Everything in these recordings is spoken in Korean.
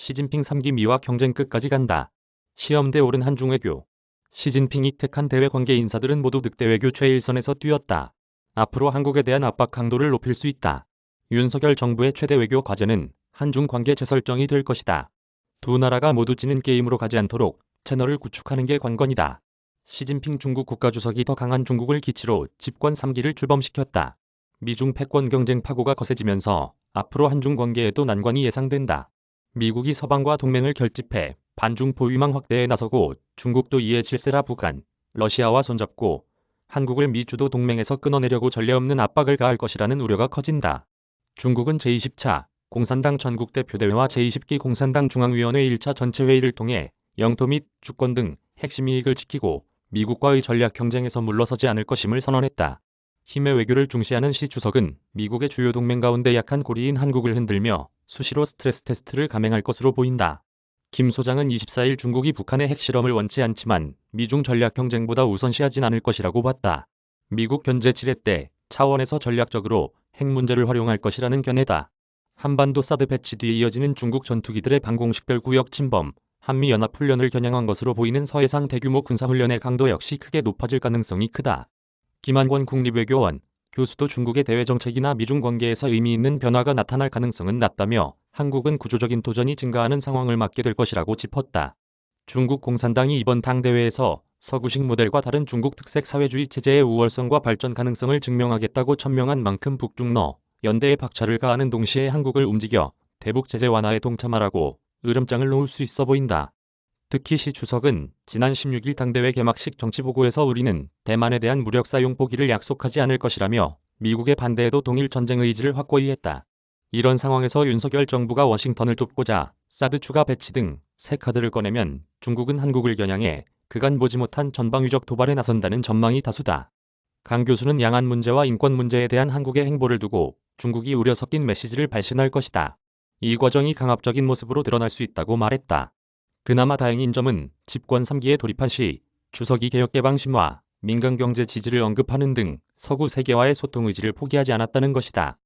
시진핑 3기 미화 경쟁 끝까지 간다. 시험대 오른 한중 외교. 시진핑이 택한 대외 관계 인사들은 모두 득대 외교 최일선에서 뛰었다. 앞으로 한국에 대한 압박 강도를 높일 수 있다. 윤석열 정부의 최대 외교 과제는 한중 관계 재설정이 될 것이다. 두 나라가 모두 지는 게임으로 가지 않도록 채널을 구축하는 게 관건이다. 시진핑 중국 국가주석이 더 강한 중국을 기치로 집권 3기를 출범시켰다. 미중 패권 경쟁 파고가 거세지면서 앞으로 한중 관계에도 난관이 예상된다. 미국이 서방과 동맹을 결집해 반중 포위망 확대에 나서고 중국도 이에 질세라 북한, 러시아와 손잡고 한국을 미주도 동맹에서 끊어내려고 전례 없는 압박을 가할 것이라는 우려가 커진다. 중국은 제20차 공산당 전국대표대회와 제20기 공산당 중앙위원회 1차 전체회의를 통해 영토 및 주권 등 핵심 이익을 지키고 미국과의 전략 경쟁에서 물러서지 않을 것임을 선언했다. 힘의 외교를 중시하는 시 주석은 미국의 주요 동맹 가운데 약한 고리인 한국을 흔들며 수시로 스트레스 테스트를 감행할 것으로 보인다. 김 소장은 24일 중국이 북한의 핵실험을 원치 않지만 미중 전략 경쟁보다 우선시하진 않을 것이라고 봤다. 미국 견제 지뢰 때 차원에서 전략적으로 핵 문제를 활용할 것이라는 견해다. 한반도 사드 배치 뒤에 이어지는 중국 전투기들의 방공식별 구역 침범, 한미연합훈련을 겨냥한 것으로 보이는 서해상 대규모 군사훈련의 강도 역시 크게 높아질 가능성이 크다. 김한권 국립외교원 교수도 중국의 대외 정책이나 미중 관계에서 의미 있는 변화가 나타날 가능성은 낮다며 한국은 구조적인 도전이 증가하는 상황을 맞게 될 것이라고 짚었다. 중국 공산당이 이번 당대회에서 서구식 모델과 다른 중국 특색 사회주의 체제의 우월성과 발전 가능성을 증명하겠다고 천명한 만큼 북중러 연대에 박차를 가하는 동시에 한국을 움직여 대북 제재 완화에 동참하라고 으름장을 놓을 수 있어 보인다. 특히 시 주석은 지난 16일 당대회 개막식 정치보고에서 우리는 대만에 대한 무력 사용 포기를 약속하지 않을 것이라며 미국의 반대에도 동일 전쟁 의지를 확고히 했다. 이런 상황에서 윤석열 정부가 워싱턴을 돕고자 사드 추가 배치 등 새 카드를 꺼내면 중국은 한국을 겨냥해 그간 보지 못한 전방위적 도발에 나선다는 전망이 다수다. 강 교수는 양안 문제와 인권 문제에 대한 한국의 행보를 두고 중국이 우려 섞인 메시지를 발신할 것이다. 이 과정이 강압적인 모습으로 드러날 수 있다고 말했다. 그나마 다행인 점은 집권 3기에 돌입한 시 주석이 개혁개방 심화, 민간경제 지지를 언급하는 등 서구 세계와의 소통 의지를 포기하지 않았다는 것이다.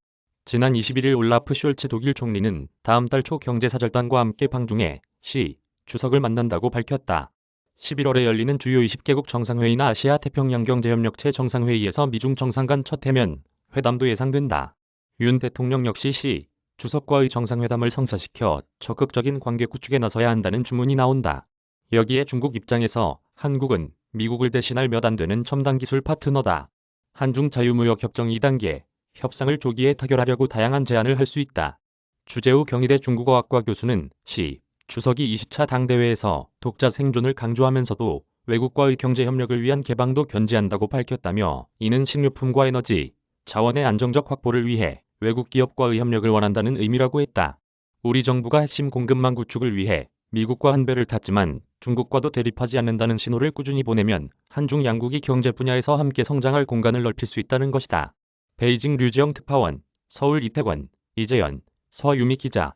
지난 21일 올라프 숄츠 독일 총리는 다음 달 초 경제사절단과 함께 방중해 시 주석을 만난다고 밝혔다. 11월에 열리는 주요 20개국 정상회의나 아시아 태평양 경제협력체 정상회의에서 미중 정상 간 첫 대면 회담도 예상된다. 윤 대통령 역시 시 주석과의 정상회담을 성사시켜 적극적인 관계 구축에 나서야 한다는 주문이 나온다. 여기에 중국 입장에서 한국은 미국을 대신할 몇 안 되는 첨단 기술 파트너다. 한중 자유무역협정 2단계 협상을 조기에 타결하려고 다양한 제안을 할 수 있다. 주재우 경희대 중국어학과 교수는 시 주석이 20차 당대회에서 독자 생존을 강조하면서도 외국과의 경제협력을 위한 개방도 견지한다고 밝혔다며 이는 식료품과 에너지, 자원의 안정적 확보를 위해 외국 기업과의 협력을 원한다는 의미라고 했다. 우리 정부가 핵심 공급망 구축을 위해 미국과 한 배를 탔지만 중국과도 대립하지 않는다는 신호를 꾸준히 보내면 한중 양국이 경제 분야에서 함께 성장할 공간을 넓힐 수 있다는 것이다. 베이징 류지영 특파원, 서울 이태권, 이재연, 서유미 기자.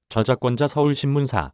저작권자 서울신문사